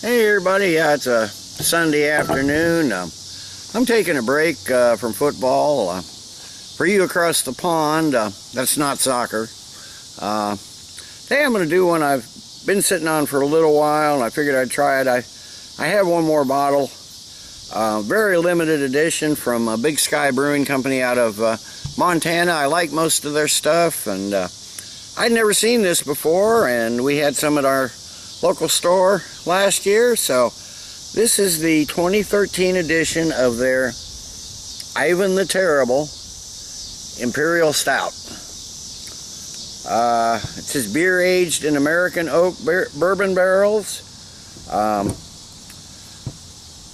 Hey everybody, yeah, it's a Sunday afternoon. I'm taking a break from football. For you across the pond, that's not soccer. Today I'm going to do one I've been sitting on for a little while, and I figured I'd try it. I have one more bottle, very limited edition from Big Sky Brewing Company out of Montana. I like most of their stuff, and I'd never seen this before, and we had some at our local store last year. So this is the 2013 edition of their Ivan the Terrible Imperial Stout. It says beer aged in American oak bourbon barrels.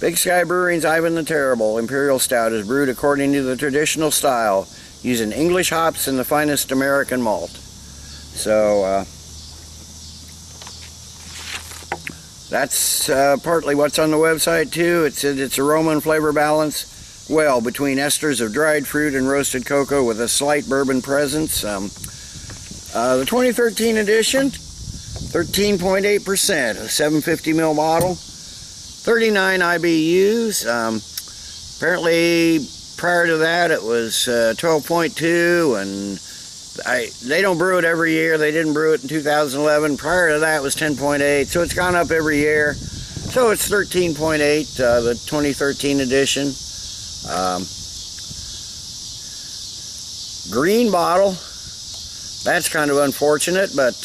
Big Sky Brewing's Ivan the Terrible Imperial Stout is brewed according to the traditional style, using English hops and the finest American malt. So that's partly what's on the website too. It said its aroma and flavor balance well between esters of dried fruit and roasted cocoa with a slight bourbon presence. The 2013 edition, 13.8%, a 750 ml bottle, 39 IBUs. Apparently prior to that it was 12.2, and they don't brew it every year. They didn't brew it in 2011. Prior to that it was 10.8, so it's gone up every year. So it's 13.8, the 2013 edition. Green bottle. That's kind of unfortunate, but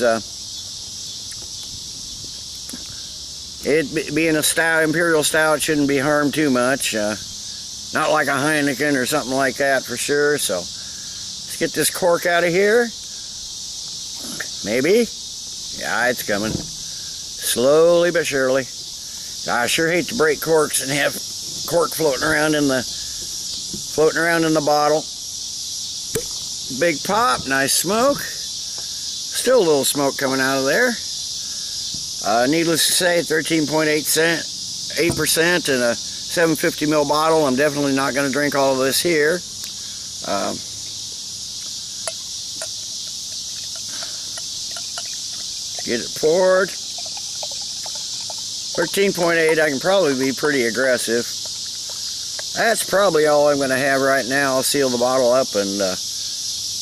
it being a stout, Imperial Stout, shouldn't be harmed too much. Not like a Heineken or something like that for sure. So let's get this cork out of here. Maybe. Yeah, it's coming. Slowly but surely. I sure hate to break corks and have cork floating around in the bottle. Big pop, nice smoke. Still a little smoke coming out of there. Needless to say, 13.8% in a 750 ml bottle. I'm definitely not going to drink all of this here. Get it poured. 13.8, I can probably be pretty aggressive. That's probably all I'm going to have right now. I'll seal the bottle up, and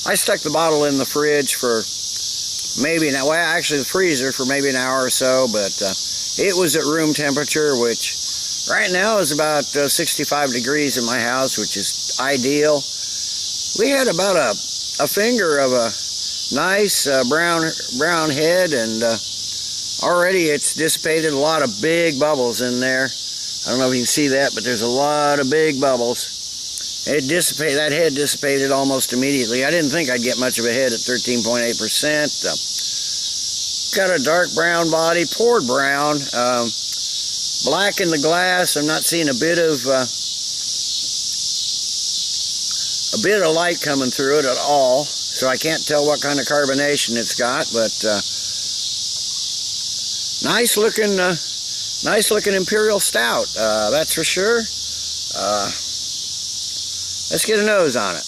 I stuck the bottle in the fridge for maybe an hour, well, actually the freezer for maybe an hour or so, but it was at room temperature, which right now is about 65 degrees in my house, which is ideal. We had about a finger of a nice brown head, and already it's dissipated a lot of big bubbles in there. I don't know if you can see that, but there's a lot of big bubbles. That head dissipated almost immediately. I didn't think I'd get much of a head at 13.8%. Got a dark brown body, poured brown, black in the glass. I'm not seeing a bit of light coming through it at all, so I can't tell what kind of carbonation it's got. But nice looking Imperial Stout, that's for sure. Let's get a nose on it.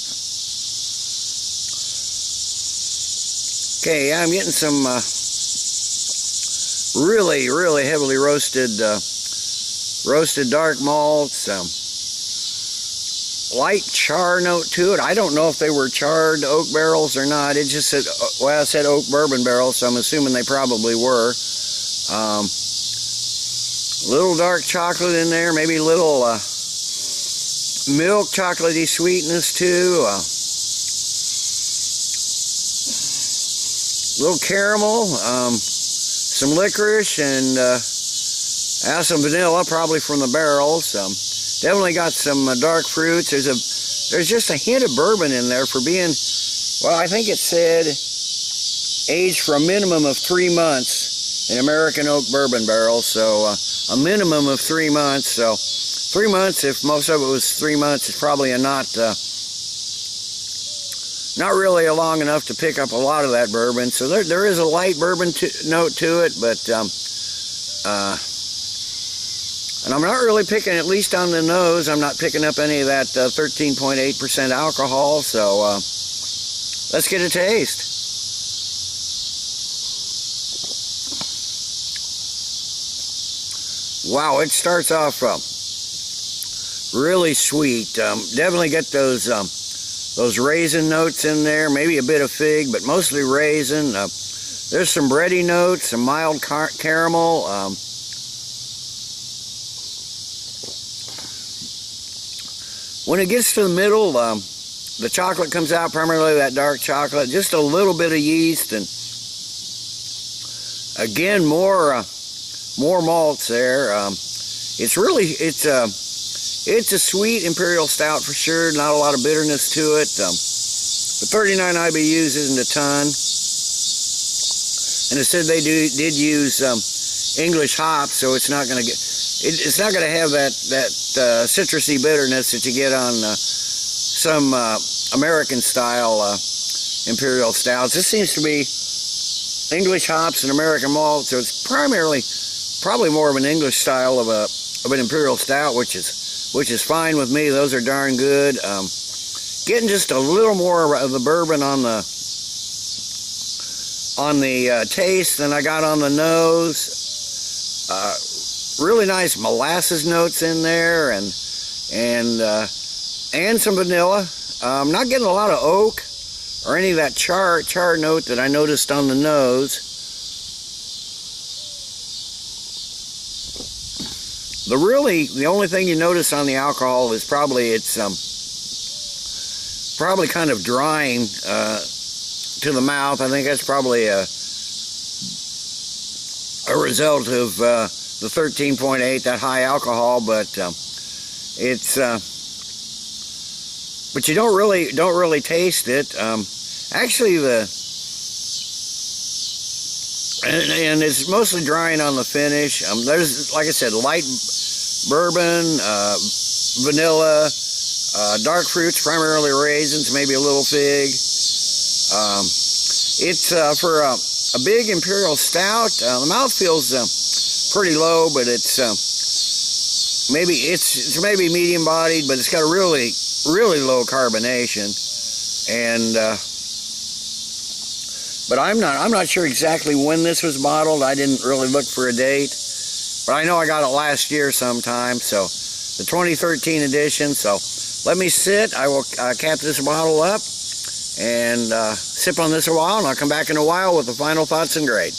Okay, I'm getting some really heavily roasted dark malts. Light char note to it. I don't know if they were charred oak barrels or not. It just said, well, it said oak bourbon barrels, so I'm assuming they probably were. Little dark chocolate in there, maybe a little milk chocolatey sweetness too. Little caramel, some licorice, and some vanilla, probably from the barrels. Definitely got some dark fruits. There's just a hint of bourbon in there for being, well, I think it said aged for a minimum of 3 months in American oak bourbon barrels. So a minimum of 3 months. So 3 months, if most of it was 3 months, it's probably not really long enough to pick up a lot of that bourbon. So there is a light bourbon note to it, but and I'm not really picking, at least on the nose, I'm not picking up any of that 13.8% alcohol. So let's get a taste. Wow, it starts off really sweet. Definitely get those raisin notes in there, maybe a bit of fig, but mostly raisin. There's some bready notes, some mild caramel. When it gets to the middle, the chocolate comes out, primarily that dark chocolate, just a little bit of yeast, and again, more malts there. It's a sweet Imperial Stout for sure, not a lot of bitterness to it. But 39 IBUs isn't a ton. And it said they did use English hops, so it's not going to have that citrusy bitterness that you get on some American style Imperial Stouts. This seems to be English hops and American malt, so it's probably more of an English style of an Imperial Stout, which is fine with me. Those are darn good. Getting just a little more of the bourbon on the taste than I got on the nose. Really nice molasses notes in there, and some vanilla. I'm not getting a lot of oak or any of that char note that I noticed on the nose. The only thing you notice on the alcohol is probably it's probably kind of drying to the mouth. I think that's probably a result of the 13.8, that high alcohol, but but you don't really taste it. Actually, and it's mostly drying on the finish. There's, like I said, light bourbon, vanilla, dark fruits, primarily raisins, maybe a little fig. It's for a big Imperial Stout. The mouth feels pretty low, but it's maybe medium bodied, but it's got a really low carbonation, and but I'm not sure exactly when this was bottled. I didn't really look for a date, but I know I got it last year sometime, so the 2013 edition. So let me sit. I will cap this bottle up and sip on this a while, and I'll come back in a while with the final thoughts and grade.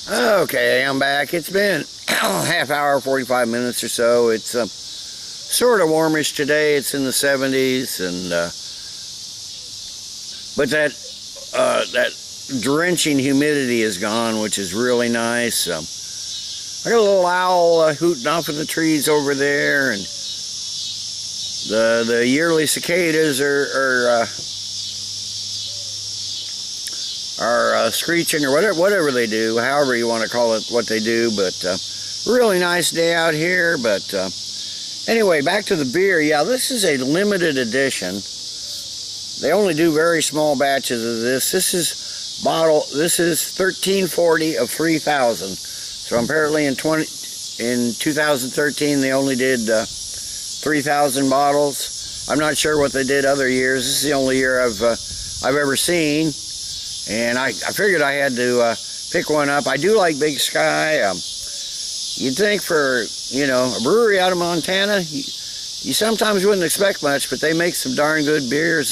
Okay, I'm back. It's been half hour, 45 minutes or so. It's sort of warmish today. It's in the 70s, and but that drenching humidity is gone, which is really nice. I got a little owl hooting off in the trees over there, and the yearly cicadas are screeching, or whatever they do, however you want to call it, what they do. But really nice day out here. But anyway, back to the beer. Yeah, this is a limited edition. They only do very small batches of this. This is 1340 of 3,000. So apparently in 2013 they only did 3,000 bottles. I'm not sure what they did other years. This is the only year I've ever seen, and I figured I had to pick one up. I do like Big Sky. You'd think for a brewery out of Montana, you sometimes wouldn't expect much, but they make some darn good beers.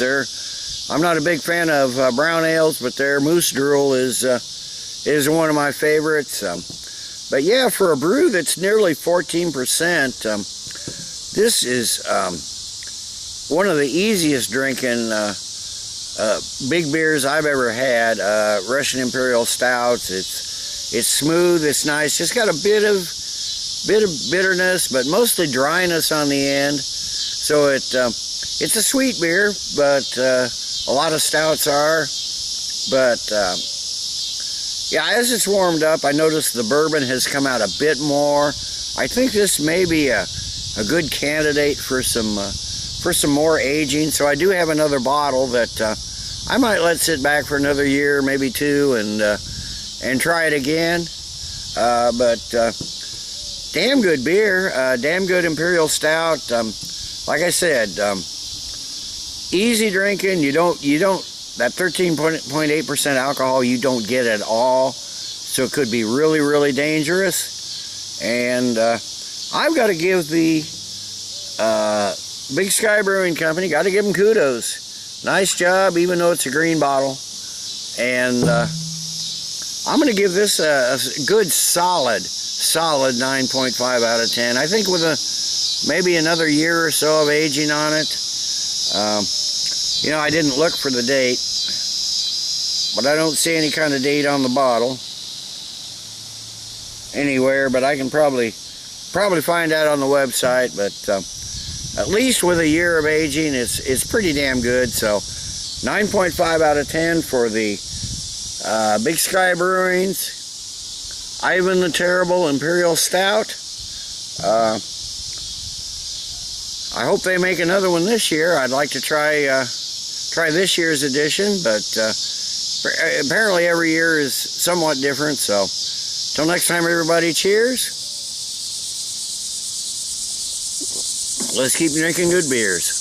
I'm not a big fan of brown ales, but their Moose Drool is one of my favorites. But yeah, for a brew that's nearly 14%, this is one of the easiest drinking big beers I've ever had. Russian Imperial Stouts. It's smooth. It's nice. Just got a bit of bitterness, but mostly dryness on the end. So it's a sweet beer, but a lot of stouts are. But yeah, as it's warmed up, I noticed the bourbon has come out a bit more. I think this may be a good candidate for some more aging. So I do have another bottle that I might let sit back for another year, maybe two, and try it again. But damn good beer, damn good Imperial Stout. Like I said, easy drinking. You don't that 13.8% alcohol you don't get at all. so it could be really, really dangerous. And I've got to give the Big Sky Brewing Company, got to give them kudos. Nice job, even though it's a green bottle. And I'm going to give this a good solid 9.5 out of 10. I think with maybe another year or so of aging on it. You know, I didn't look for the date, but I don't see any kind of date on the bottle anywhere, but I can probably find out on the website. But at least with a year of aging, it's pretty damn good. So 9.5 out of 10 for the Big Sky Brewing's Ivan the Terrible Imperial Stout. I hope they make another one this year. I'd like to try this year's edition, but apparently every year is somewhat different. So till next time, everybody, cheers. Let's keep drinking good beers.